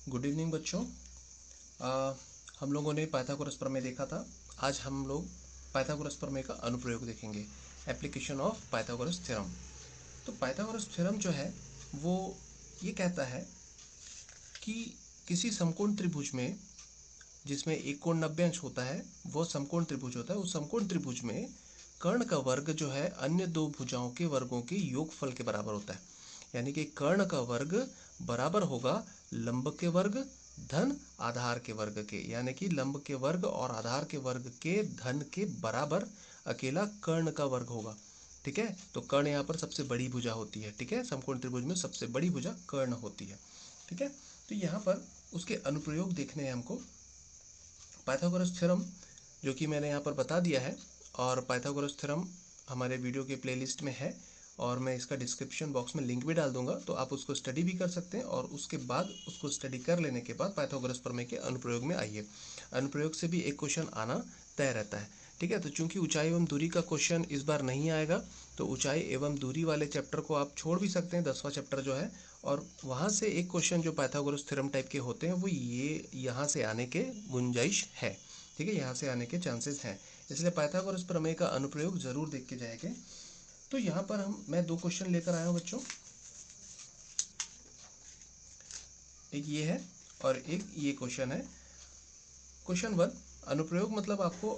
Good evening बच्चों। हम लोगों ने पाइथागोरस प्रमेय देखा था। आज हम लोग पाइथागोरस प्रमेय का अनुप्रयोग देखेंगे, एप्लीकेशन ऑफ पाइथागोरस थ्योरम। तो पाइथागोरस थ्योरम जो है वो ये कहता है कि किसी समकोण त्रिभुज में जिसमें एक कोण 90 अंश होता है वो समकोण त्रिभुज होता है। उस समकोण त्रिभुज में कर्ण का वर्ग जो है अन्य दो भुजाओं के वर्गों के योगफल के बराबर होता है। यानी कि कर्ण का वर्ग बराबर होगा लंब के वर्ग धन आधार के वर्ग के, यानी कि लंब के वर्ग और आधार के वर्ग के धन के बराबर अकेला कर्ण का वर्ग होगा। ठीक है, तो कर्ण यहाँ पर सबसे बड़ी भुजा होती है। ठीक है, समकोण त्रिभुज में सबसे बड़ी भुजा कर्ण होती है। ठीक है, तो यहाँ पर उसके अनुप्रयोग देखने हैं हमको। पाइथागोरस थ्योरम जो कि मैंने यहाँ पर बता दिया है, और पाइथागोरस थ्योरम हमारे वीडियो के प्लेलिस्ट में है और मैं इसका डिस्क्रिप्शन बॉक्स में लिंक भी डाल दूंगा, तो आप उसको स्टडी भी कर सकते हैं। और उसके बाद उसको स्टडी कर लेने के बाद पाइथागोरस प्रमेय के अनुप्रयोग में आइए। अनुप्रयोग से भी एक क्वेश्चन आना तय रहता है। ठीक है, तो चूंकि ऊंचाई एवं दूरी का क्वेश्चन इस बार नहीं आएगा, तो ऊंचाई एवं दूरी वाले चैप्टर को आप छोड़ भी सकते हैं, 10वां चैप्टर जो है, और वहाँ से एक क्वेश्चन जो पाइथागोरस थ्योरम टाइप के होते हैं वो ये यहाँ से आने के गुंजाइश है। ठीक है, यहाँ से आने के चांसेस हैं, इसलिए पाइथागोरस प्रमेय का अनुप्रयोग जरूर देख के जाएंगे। तो यहाँ पर मैं दो क्वेश्चन लेकर आया हूँ बच्चों, एक ये है और एक ये क्वेश्चन है। क्वेश्चन 1, अनुप्रयोग मतलब आपको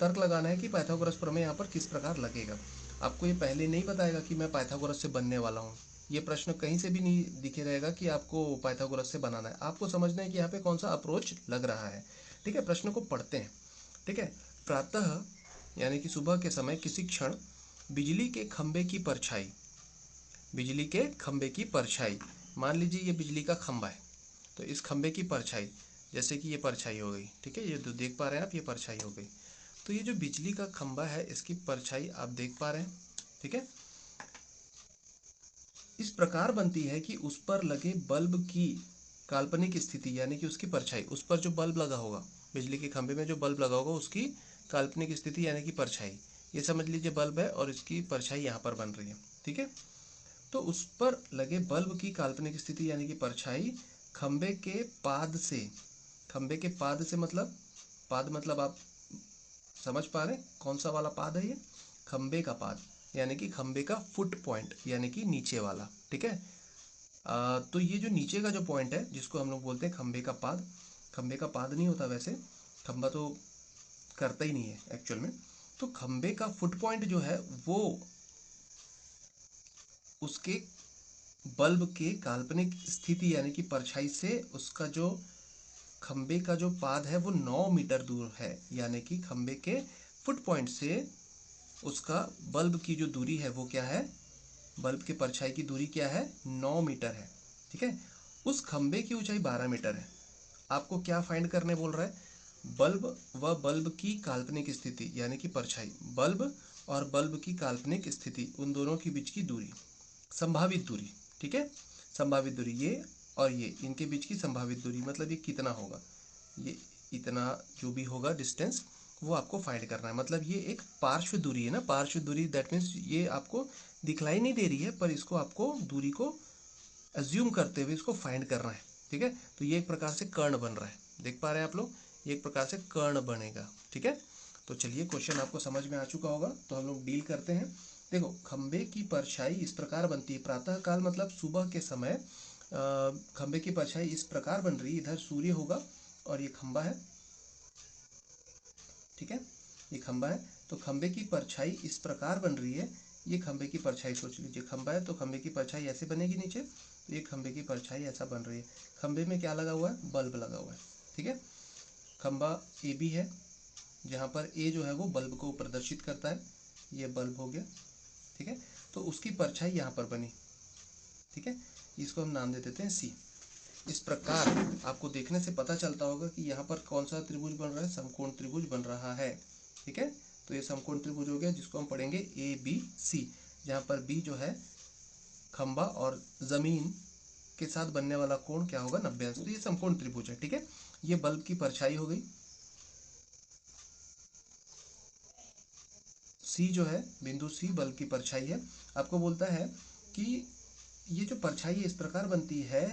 तर्क लगाना है कि पाइथागोरस प्रमेय यहाँ पर किस प्रकार लगेगा। आपको ये पहले नहीं बताएगा कि मैं पाइथागोरस से बनने वाला हूँ, ये प्रश्न कहीं से भी नहीं दिखे रहेगा कि आपको पाइथागोरस से बनाना है। आपको समझना है कि यहाँ पे कौन सा अप्रोच लग रहा है। ठीक है, प्रश्न को पढ़ते हैं। ठीक है, प्रातः यानी कि सुबह के समय किसी क्षण बिजली के खंभे की परछाई, बिजली के खंभे की परछाई, मान लीजिए ये बिजली का खंभा है, तो इस खंभे की परछाई, जैसे कि ये परछाई हो गई। ठीक है, ये जो देख पा रहे हैं आप, ये परछाई हो गई। तो ये जो बिजली का खंभा है इसकी परछाई आप देख पा रहे हैं। ठीक है, इस प्रकार बनती है कि उस पर लगे बल्ब की काल्पनिक स्थिति, यानी कि उसकी परछाई, उस पर जो बल्ब लगा होगा, बिजली के खंभे में जो बल्ब लगा होगा उसकी काल्पनिक स्थिति यानी कि परछाई, ये समझ लीजिए बल्ब है और इसकी परछाई यहाँ पर बन रही है। ठीक है, तो उस पर लगे बल्ब की काल्पनिक स्थिति यानी कि परछाई खंबे के पाद से, खंबे के पाद से मतलब, पाद मतलब आप समझ पा रहे हैं कौन सा वाला पाद है ये, खंबे का पाद, यानी कि खंबे का फुट पॉइंट यानी कि नीचे वाला। ठीक है, तो ये जो नीचे का जो पॉइंट है जिसको हम लोग बोलते हैं खंबे का पाद, खंबे का पाद नहीं होता वैसे, खंबा तो करता ही नहीं है एक्चुअल में। तो खंबे का फुट पॉइंट जो है वो उसके बल्ब के काल्पनिक स्थिति यानी कि परछाई से उसका जो खंबे का जो पाद है वो 9 मीटर दूर है, यानी कि खंबे के फुट पॉइंट से उसका बल्ब की जो दूरी है वो क्या है, बल्ब के परछाई की दूरी क्या है, 9 मीटर है। ठीक है, उस खंबे की ऊंचाई 12 मीटर है। आपको क्या फाइंड करने बोल रहा है, बल्ब व बल्ब की काल्पनिक स्थिति यानी कि परछाई, बल्ब और बल्ब की काल्पनिक स्थिति, उन दोनों के बीच की दूरी, संभावित दूरी। ठीक है, संभावित दूरी ये और ये, इनके बीच की संभावित दूरी मतलब ये कितना होगा, ये इतना जो भी होगा डिस्टेंस वो आपको फाइंड करना है। मतलब ये एक पार्श्व दूरी है ना, पार्श्व दूरी, दैट मीन्स ये आपको दिखलाई नहीं दे रही है पर इसको आपको दूरी को अज्यूम करते हुए इसको फाइंड करना है। ठीक है, तो ये एक प्रकार से कर्ण बन रहा है, देख पा रहे हैं आप लोग, ये एक प्रकार से कर्ण बनेगा। ठीक है, तो चलिए क्वेश्चन आपको समझ में आ चुका होगा, तो हम लोग डील करते हैं। देखो, खंबे की परछाई इस प्रकार बनती है, प्रातः काल मतलब सुबह के समय खंबे की परछाई इस प्रकार बन रही है, इधर सूर्य होगा और ये खंबा है। ठीक है, ये खंबा है, तो खंबे की परछाई इस प्रकार बन रही है, ये खंबे की परछाई सोच लीजिए, खंबा है तो खंबे की परछाई ऐसे बनेगी नीचे, तो ये खंबे की परछाई ऐसा बन रही है। खंबे में क्या लगा हुआ है, बल्ब लगा हुआ है। ठीक है, खंबा ए बी है, जहाँ पर ए जो है वो बल्ब को प्रदर्शित करता है, ये बल्ब हो गया। ठीक है, तो उसकी परछाई यहाँ पर बनी। ठीक है, इसको हम नाम दे देते हैं सी। इस प्रकार आपको देखने से पता चलता होगा कि यहाँ पर कौन सा त्रिभुज बन रहा है, समकोण त्रिभुज बन रहा है। ठीक है, तो ये समकोण त्रिभुज हो गया जिसको हम पढ़ेंगे ए बी सी, जहाँ पर बी जो है खंबा और जमीन के साथ बनने वाला कोण क्या होगा, 90 अंश, तो ये समकोण त्रिभुज है। ठीक है, ये बल्ब की परछाई हो गई, सी जो है बिंदु सी बल्ब की परछाई है। आपको बोलता है कि ये जो परछाई इस प्रकार बनती है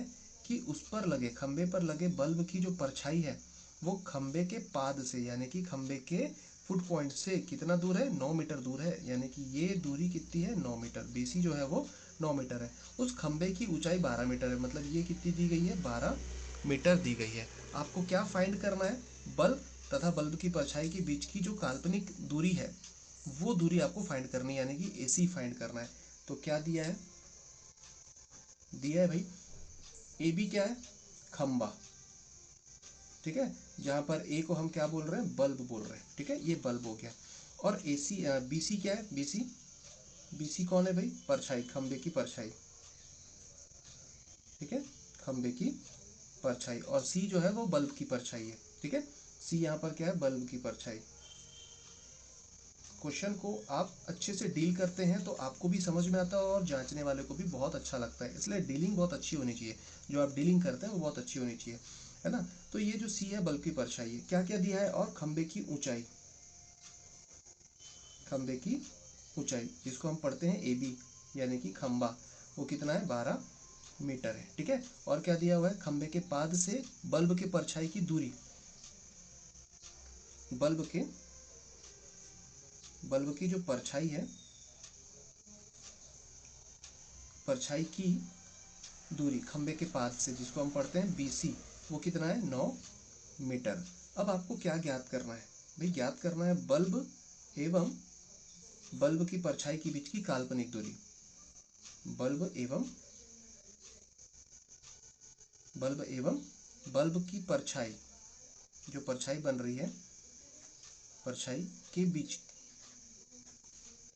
कि उस पर लगे, खंबे पर लगे बल्ब की जो परछाई है वो खंबे के पाद से यानी कि खंबे के फुट पॉइंट से कितना दूर है, 9 मीटर दूर है। यानी कि ये दूरी कितनी है, 9 मीटर। बीसी जो है वो 9 मीटर है। उस खंबे की ऊंचाई 12 मीटर है, मतलब ये कितनी दी गई है, 12 मीटर दी गई है। आपको क्या फाइंड करना है, बल्ब तथा बल्ब की परछाई के बीच की जो काल्पनिक दूरी है वो दूरी आपको फाइंड करनी है, यानी कि AC फाइंड करना है। तो क्या दिया है, दिया है भाई AB क्या है, खंबा, ठीक है। जहां पर A को हम क्या बोल रहे हैं, बल्ब बोल रहे हैं, ठीक है, ये बल्ब हो गया। और BC क्या है, BC कौन है भाई, परछाई, खंबे की परछाई, ठीक है, खंबे की परछाई। और C जो है वो बल्ब की परछाई है, ठीक है। C यहाँ पर क्या है, बल्ब की परछाई। क्वेश्चन को आप अच्छे से डील करते हैं तो आपको भी समझ में आता है और जांचने वाले को भी बहुत अच्छा लगता है, इसलिए डीलिंग बहुत अच्छी होनी चाहिए। जो आप डीलिंग करते हैं वो बहुत अच्छी होनी चाहिए, है ना। तो ये जो C है बल्ब की परछाई है, क्या क्या दिया है, और खंबे की ऊंचाई, खंबे की ऊंचाई जिसको हम पढ़ते हैं AB, यानी कि खंबा, वो कितना है, 12 मीटर है, ठीक है। और क्या दिया हुआ है, खंबे के पाद से बल्ब के परछाई की दूरी, बल्ब की जो परछाई है, परछाई की दूरी खंबे के पाद से जिसको हम पढ़ते हैं BC, वो कितना है, 9 मीटर। अब आपको क्या ज्ञात करना है भाई, ज्ञात करना है बल्ब एवं बल्ब की परछाई के बीच की काल्पनिक दूरी। बल्ब एवं बल्ब की परछाई, जो परछाई बन रही है, परछाई के बीच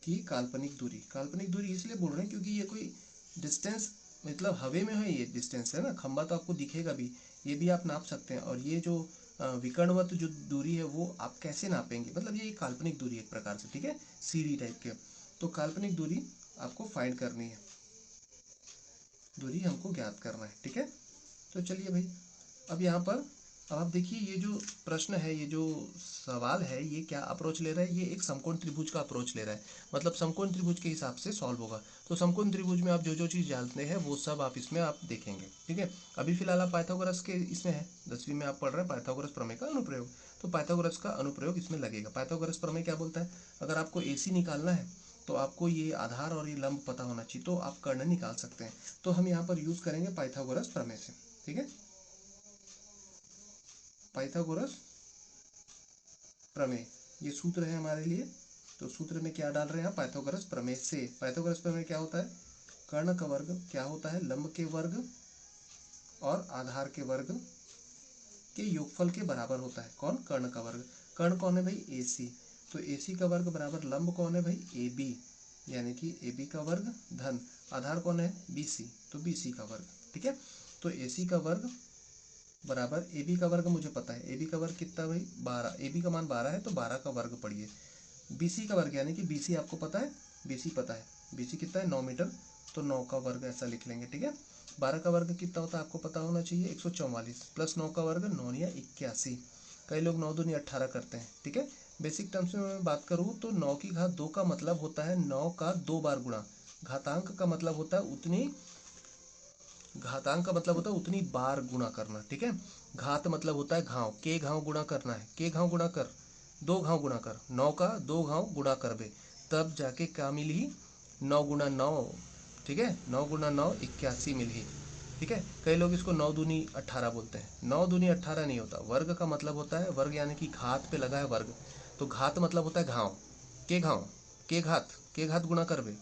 की काल्पनिक दूरी इसलिए बोल रहे हैं क्योंकि ये कोई डिस्टेंस, मतलब हवे में है, ये डिस्टेंस है ना, खंबा तो आपको दिखेगा भी, ये भी आप नाप सकते हैं। और ये जो विकर्णवत जो दूरी है वो आप कैसे नापेंगे, मतलब ये एक काल्पनिक दूरी एक प्रकार से, ठीक है, सीढ़ी टाइप के। तो काल्पनिक दूरी आपको फाइंड करनी है, दूरी हमको ज्ञात करना है, ठीक है। तो चलिए भाई, अब यहाँ पर अब आप देखिए ये जो प्रश्न है, ये जो सवाल है, ये क्या अप्रोच ले रहा है, ये एक समकोण त्रिभुज का अप्रोच ले रहा है, मतलब समकोण त्रिभुज के हिसाब से सॉल्व होगा। तो समकोण त्रिभुज में आप जो जो चीज़ जानते हैं वो सब आप इसमें आप देखेंगे, ठीक है। अभी फिलहाल आप पाइथागोरस के इसमें है, 10वीं में आप पढ़ रहे हैं पाइथागोरस प्रमेय का अनुप्रयोग, तो पाइथागोरस का अनुप्रयोग इसमें लगेगा। पाइथागोरस प्रमेय क्या बोलता है, अगर आपको AC निकालना है तो आपको ये आधार और ये लंब पता होना चाहिए, तो आप कर्ण निकाल सकते हैं। तो हम यहाँ पर यूज करेंगे पाइथागोरस प्रमेय से, ठीक है, पाइथागोरस प्रमेय, ये सूत्र है हमारे लिए। तो सूत्र में क्या डाल रहे हैं, पाइथागोरस प्रमेय से। पाइथागोरस प्रमेय क्या होता है, कर्ण का वर्ग क्या होता है, लंब के वर्ग और आधार के वर्ग के योगफल के बराबर होता है। कौन, कर्ण का वर्ग। कर्ण कौन है भाई, AC, तो AC का वर्ग बराबर लंब कौन है भाई, AB, यानी कि AB का वर्ग धन आधार कौन है, BC, तो BC का वर्ग, ठीक है। तो AC का वर्ग बराबर AB का वर्ग मुझे पता है, AB का वर्ग कितना भाई, 12, AB का मान 12 है तो 12 का वर्ग पढ़िए। BC का वर्ग यानी कि BC आपको पता है, BC पता है, BC कितना है, 9 मीटर, तो 9 का वर्ग ऐसा लिख लेंगे, ठीक है। 12 का वर्ग कितना होता है आपको पता होना चाहिए, 144 प्लस 9 का वर्ग 9 या 81। कई लोग 9 दूनी 18 करते हैं, ठीक है। बेसिक टर्म्स में मैं बात करूँ तो 9 की घात 2 का मतलब होता है 9 का 2 बार गुणा। घातांक का मतलब होता है उतनी, घातांक का मतलब होता है उतनी बार गुणा करना, ठीक है। घात मतलब होता है घाव, के घाव गुणा करना है, के घाव गुणा कर, 2 घाव गुणा कर, 9 का 2 घाव गुणा कर बे, तब जाके क्या मिली, 9 गुणा 9, ठीक है, 9 गुणा 9 81 मिली, ठीक है। कई लोग इसको 9 दूनी 18 बोलते हैं, 9 दूनी 18 नहीं होता, वर्ग का मतलब होता है, वर्ग यानी कि घात पे लगा है वर्ग, तो घात मतलब होता है घाव, के घाव, के घात गुणा कर बे,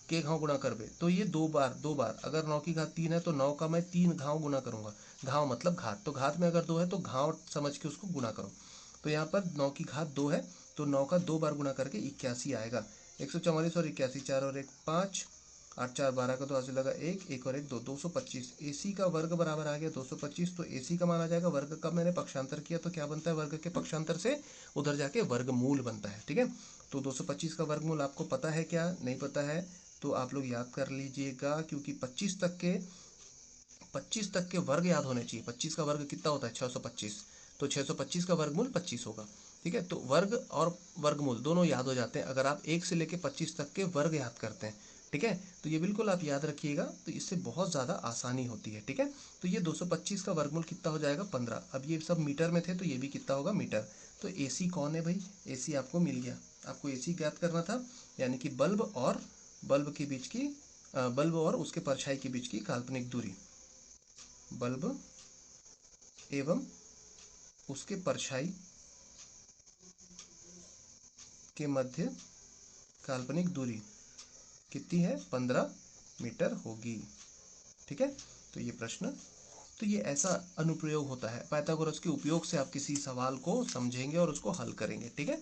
के घाव गुणा कर बे, तो ये 2 बार अगर 9 की घात 3 है तो 9 का मैं 3 घाव गुणा करूंगा, घाव मतलब घात, तो घात में अगर 2 है तो घाव समझ के उसको गुणा करो। तो यहाँ पर 9 की घात 2 है तो 9 का 2 बार गुणा करके 81 आएगा। 144 और 81, 4 और 1 5, 8 4 12 का 2 हाथ से लगा 1, 1 और 1 2, 225। AC का वर्ग बराबर आ गया 225, तो AC का मान आ जाएगा, वर्ग का मैंने पक्षांतर किया तो क्या बनता है, वर्ग के पक्षांतर से उधर जाके वर्गमूल बनता है, ठीक है। तो 225 का वर्गमूल आपको पता है क्या, नहीं पता है तो आप लोग याद कर लीजिएगा, क्योंकि 25 तक के वर्ग याद होने चाहिए। 25 का वर्ग कितना होता है, 625, तो 625 का वर्गमूल 25 होगा, ठीक है। तो वर्ग और वर्गमूल दोनों याद हो जाते हैं अगर आप 1 से लेकर 25 तक के वर्ग याद करते हैं, ठीक है। तो ये बिल्कुल आप याद रखिएगा, तो इससे बहुत ज़्यादा आसानी होती है। ठीक है। तो ये 225 का वर्गमूल कितना हो जाएगा 15। अब ये सब मीटर में थे तो ये भी कितना होगा मीटर। तो AC कौन है भाई, AC आपको मिल गया। आपको AC ज्ञात करना था, यानी कि बल्ब के बीच की बल्ब और उसके परछाई के बीच की काल्पनिक दूरी, बल्ब एवं उसके परछाई के मध्य काल्पनिक दूरी कितनी है, 15 मीटर होगी। ठीक है। तो ये प्रश्न, तो ये ऐसा अनुप्रयोग होता है, पाइथागोरस के उपयोग से आप किसी सवाल को समझेंगे और उसको हल करेंगे। ठीक है।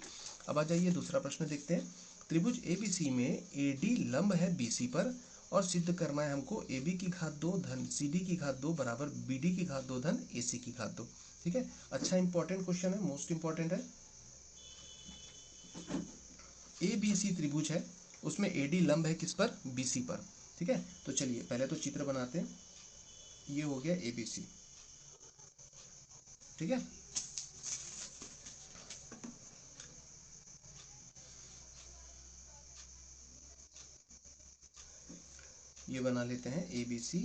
अब आ जाइए दूसरा प्रश्न देखते हैं। त्रिभुज ABC में AD लंब है BC पर और सिद्ध करना है हमको AB की घात 2 धन CD की घात 2 बराबर BD की घात 2 धन AC की घात 2। ठीक है। अच्छा इंपॉर्टेंट क्वेश्चन है, मोस्ट इंपॉर्टेंट है। ABC त्रिभुज है, उसमें AD लंब है किस पर, BC पर। ठीक है। तो चलिए पहले तो चित्र बनाते हैं। ये हो गया ABC। ठीक है। ये बना लेते हैं ABC।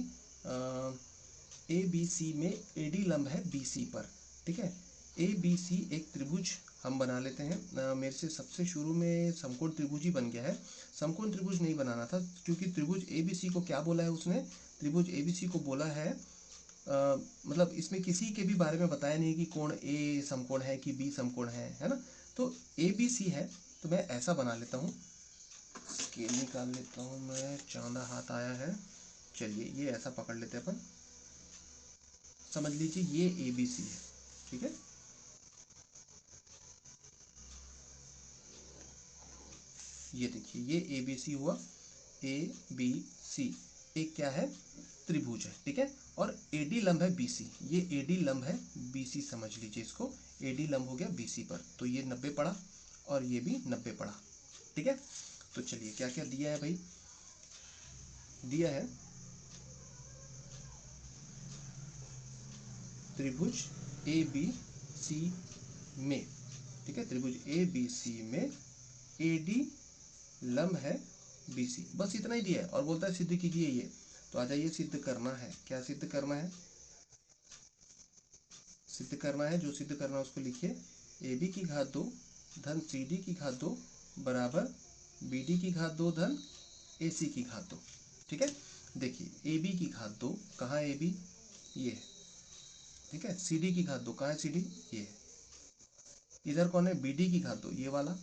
ABC में AD लंब है BC पर। ठीक है। ABC एक त्रिभुज हम बना लेते हैं। मेरे से सबसे शुरू में समकोण त्रिभुज ही बन गया है, समकोण त्रिभुज नहीं बनाना था, क्योंकि त्रिभुज ABC को क्या बोला है उसने, त्रिभुज ABC को बोला है मतलब इसमें किसी के भी बारे में बताया नहीं कि कोण A समकोण है कि B समकोण है ना। तो ABC है, तो मैं ऐसा बना लेता हूँ, स्केल निकाल लेता हूँ मैं, चांदा हाथ आया है। चलिए ये ऐसा पकड़ लेते हैं अपन, समझ लीजिए ये ABC है। ठीक है। ये देखिए ये ABC हुआ, ABC एक क्या है, त्रिभुज है। ठीक है। और AD लंब है BC, ये AD लंब है BC, समझ लीजिए इसको, AD लंब हो गया BC पर, तो ये 90 पड़ा और ये भी 90 पड़ा। ठीक है। तो चलिए क्या क्या दिया है भाई, दिया है त्रिभुज ABC में, ठीक है, त्रिभुज ABC में AD लंब है BC, बस इतना ही दिया है और बोलता है सिद्ध कीजिए ये। तो आ जाइए, सिद्ध करना है, क्या सिद्ध करना है, सिद्ध करना है, जो सिद्ध करना है उसको लिखिए। AB की घात 2 धन CD की घात 2 बराबर BD की घात 2 धन AC की घात 2। ठीक है। देखिए AB की घात 2 कहाँ है, AB ये है। ठीक है। CD की घात 2 कहाँ है, CD ये है। इधर कौन है, BD की घात 2 ये वाला,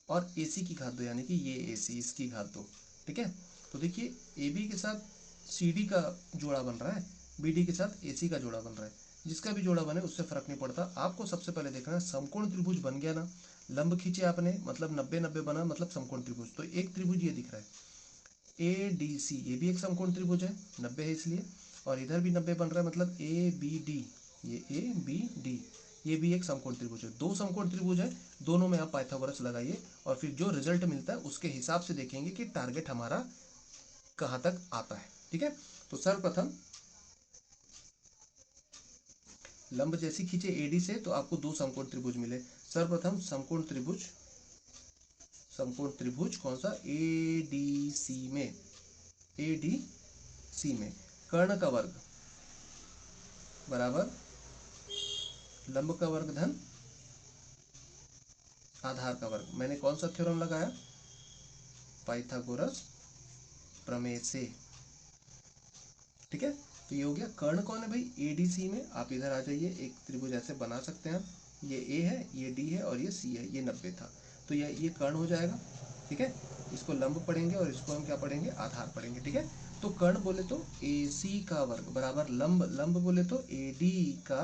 और AC की घात 2 यानी कि ये AC, इसकी घात 2। ठीक है। तो देखिए AB के साथ CD का जोड़ा बन रहा है, BD के साथ AC का जोड़ा बन रहा है, जिसका भी जोड़ा बने उससे फर्क नहीं पड़ता। आपको सबसे पहले देखना है समकोण त्रिभुज बन गया ना, लंब खींचे आपने मतलब 90-90 बना, मतलब समकोण त्रिभुज। तो एक त्रिभुज ये दिख रहा है ADC, ये भी एक समकोण त्रिभुज है, 90 है इसलिए, और इधर भी 90 बन रहा है, मतलब ABD, ये ABD ये भी एक समकोण त्रिभुज है। दो समकोण त्रिभुज है, दोनों में आप पाइथागोरस लगाइए और फिर जो रिजल्ट मिलता है उसके हिसाब से देखेंगे कि टारगेट हमारा कहाँ तक आता है। ठीक है। तो सर्वप्रथम लंब जैसी खींचे AD से तो आपको दो समकोण त्रिभुज मिले। सर्वप्रथम समकोण त्रिभुज कौन सा, ADC में, ADC में कर्ण का वर्ग बराबर लंब का वर्ग धन आधार का वर्ग। मैंने कौन सा थ्योरम लगाया, पाइथागोरस प्रमेय से। ठीक है। तो ये हो गया, कर्ण कौन है भाई, ADC में। आप इधर आ जाइए, एक त्रिभुज ऐसे बना सकते हैं, ये A है, ये D है और ये C है, ये 90 था, तो ये कर्ण हो जाएगा। ठीक है। इसको लंब पढ़ेंगे और इसको हम क्या पढ़ेंगे, आधार पढ़ेंगे। ठीक है। तो कर्ण बोले तो AC का वर्ग बराबर लंब, लंब बोले तो AD का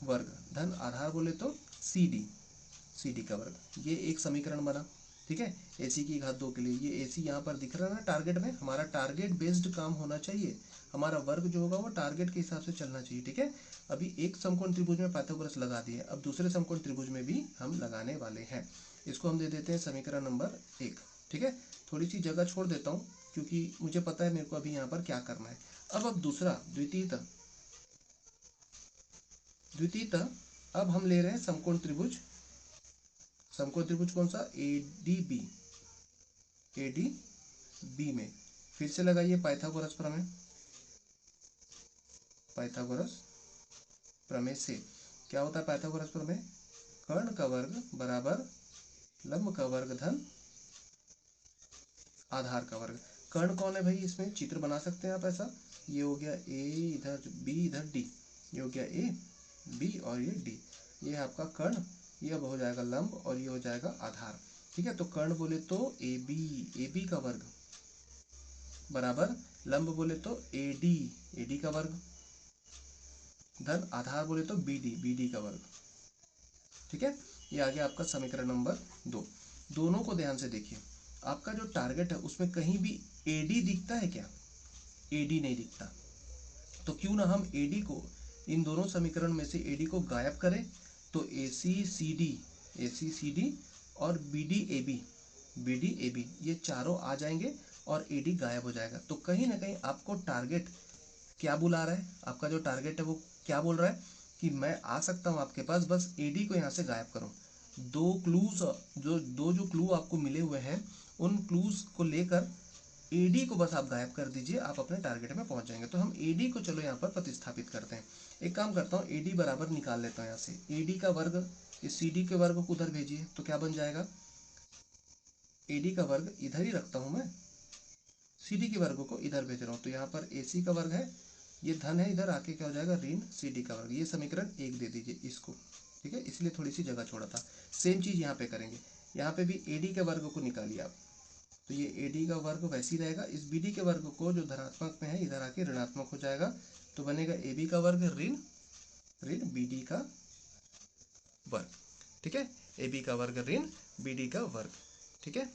वर्ग धन आधार बोले तो CD का वर्ग। ये एक समीकरण बना। ठीक है। AC की घात 2 के लिए ये AC यहाँ पर दिख रहा है ना टारगेट में, हमारा टारगेट बेस्ड काम होना चाहिए, हमारा वर्ग जो होगा वो टारगेट के हिसाब से चलना चाहिए। ठीक है। अभी एक समकोण त्रिभुज में पाइथागोरस लगा दिए, अब दूसरे समकोण त्रिभुज में भी हम लगाने वाले हैं। इसको हम दे देते हैं समीकरण नंबर 1। ठीक है। थोड़ी सी जगह छोड़ देता हूँ क्योंकि मुझे पता है मेरे को अभी यहाँ पर क्या करना है। अब दूसरा द्वितीयतः अब हम ले रहे हैं समकोण त्रिभुज, समकोण त्रिभुज कौन सा, ADB में फिर से लगाइए पाइथागोरस प्रमेय। पाइथागोरस प्रमेय से क्या होता है पाइथागोरस प्रमेय? कर्ण का वर्ग बराबर लंब का वर्ग धन आधार का वर्ग। कर्ण कौन है भाई? इसमें चित्र बना सकते हैं आप ऐसा, ये हो गया ए, इधर बी, इधर डी, ये हो गया ए बी और ये डी, ये है आपका कर्ण। ये अब हो जाएगा लंब और ये हो जाएगा आधार। ठीक है, तो कर्ण बोले तो ए बी का वर्ग बराबर लंब बोले तो ए डी का वर्ग धन आधार बोले तो बी डी का वर्ग। ठीक है, ये आ गया आपका समीकरण नंबर 2। दोनों को ध्यान से देखिए, आपका जो टारगेट है उसमें कहीं भी एडी दिखता है क्या? एडी नहीं दिखता, तो क्यों ना हम एडी को, इन दोनों समीकरण में से एडी को गायब करें। तो ए सी सी डी और बी डी ए बी ये चारों आ जाएंगे और एडी गायब हो जाएगा। तो कहीं ना कहीं आपको टारगेट क्या बुला रहा है? आपका जो टारगेट है वो क्या बोल रहा है कि मैं आ सकता हूँ आपके पास, बस एडी को यहाँ से गायब करो। दो क्लू आपको मिले हुए हैं, उन क्लूज को लेकर एडी को बस आप गायब कर दीजिए, आप अपने टारगेट में पहुंच जाएंगे। तो हम एडी को चलो यहाँ पर प्रतिस्थापित करते हैं। एक काम करता हूँ, एडी बराबर निकाल लेता हूँ यहाँ से। एडी का वर्ग इस सी डी के वर्ग को उधर भेजिए, तो क्या बन जाएगा? एडी का वर्ग इधर ही रखता हूँ मैं, सी डी के वर्ग को इधर भेज रहा हूँ, तो यहाँ पर ए सी का वर्ग है, ये धन है, इधर आके क्या हो जाएगा? ऋण सी डी का वर्ग। ये समीकरण 1 दे दीजिए इसको। ठीक है, इसलिए थोड़ी सी जगह छोड़ा था। सेम चीज़ यहाँ पे करेंगे, यहाँ पे भी एडी के वर्ग को निकालिए आप, तो ये एडी का वर्ग वैसे ही रहेगा। इस बीडी के वर्ग को जो धनात्मक में है इधर आके ऋणात्मक हो जाएगा, तो बनेगा ए बी का वर्ग ऋण बी डी का वर्ग। ठीक है, ए बी का वर्ग ऋण बी डी का वर्ग। ठीक है,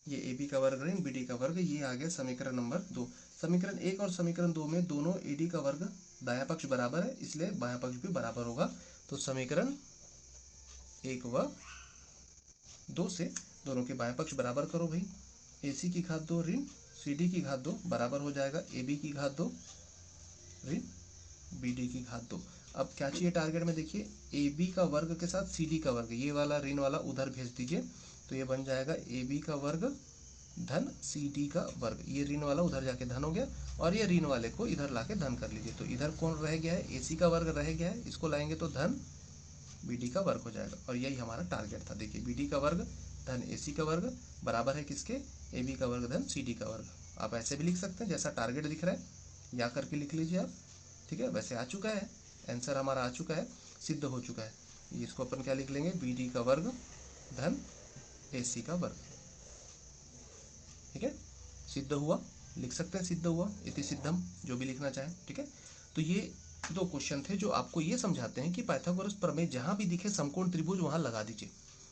ये ए बी का वर्ग ऋण बी डी का वर्ग, ये आ गया समीकरण नंबर 2। समीकरण 1 और समीकरण 2 में दोनों ए डी का वर्ग दायां पक्ष बराबर है, इसलिए बायां पक्ष भी बराबर होगा। तो समीकरण 1 व 2 से दोनों के बायां पक्ष बराबर करो भाई। ए सी की घात 2 ऋण सी डी की घात 2 बराबर हो जाएगा ए बी की घात 2 ऋण बी डी की घात 2। अब क्या चाहिए टारगेट में? देखिए, ए बी का वर्ग के साथ सी डी का वर्ग, ये वाला ऋण वाला उधर भेज दीजिए, तो ये बन जाएगा ए बी का वर्ग धन सी डी का वर्ग। ये ऋण वाला उधर जाके धन हो गया, और ये ऋण वाले को इधर लाके धन कर लीजिए। तो इधर कौन रह गया है? ए सी का वर्ग रह गया है, इसको लाएंगे तो धन बी डी का वर्ग हो जाएगा, और यही हमारा टारगेट था। देखिए, बी डी का वर्ग धन ए सी का वर्ग बराबर है किसके? ए बी का वर्ग धन सी डी का वर्ग। आप ऐसे भी लिख सकते हैं, जैसा टारगेट दिख रहा है या करके लिख लीजिए आप। ठीक है, वैसे आ चुका है, आंसर हमारा आ चुका है, सिद्ध हो चुका है। इसको अपन क्या लिख लेंगे? बी डी का वर्ग धन ए सी का वर्ग। ठीक है, सिद्ध हुआ, लिख सकते हैं सिद्ध हुआ, इति सिद्धम, जो भी लिखना चाहे। ठीक है, तो ये 2 क्वेश्चन थे जो आपको ये समझाते हैं कि पाइथागोरस प्रमेय जहां भी दिखे समकोण त्रिभुज वहां लगा दीजिए।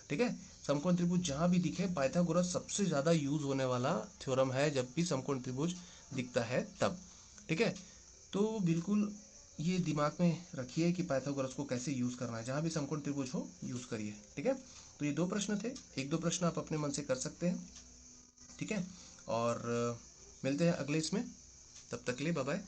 ठीक है, समकोण त्रिभुज जहां भी दिखे, पाइथागोरस सबसे ज्यादा यूज होने वाला थ्योरम है जब भी समकोण त्रिभुज दिखता है तब। ठीक है, तो बिल्कुल ये दिमाग में रखिए कि पाइथागोरस को कैसे यूज करना है, जहां भी समकोण त्रिभुज हो यूज करिए। ठीक है, तो ये 2 प्रश्न थे, 1-2 प्रश्न आप अपने मन से कर सकते हैं। ठीक है, और मिलते हैं अगले इसमें, तब तक के लिए बाय बाय।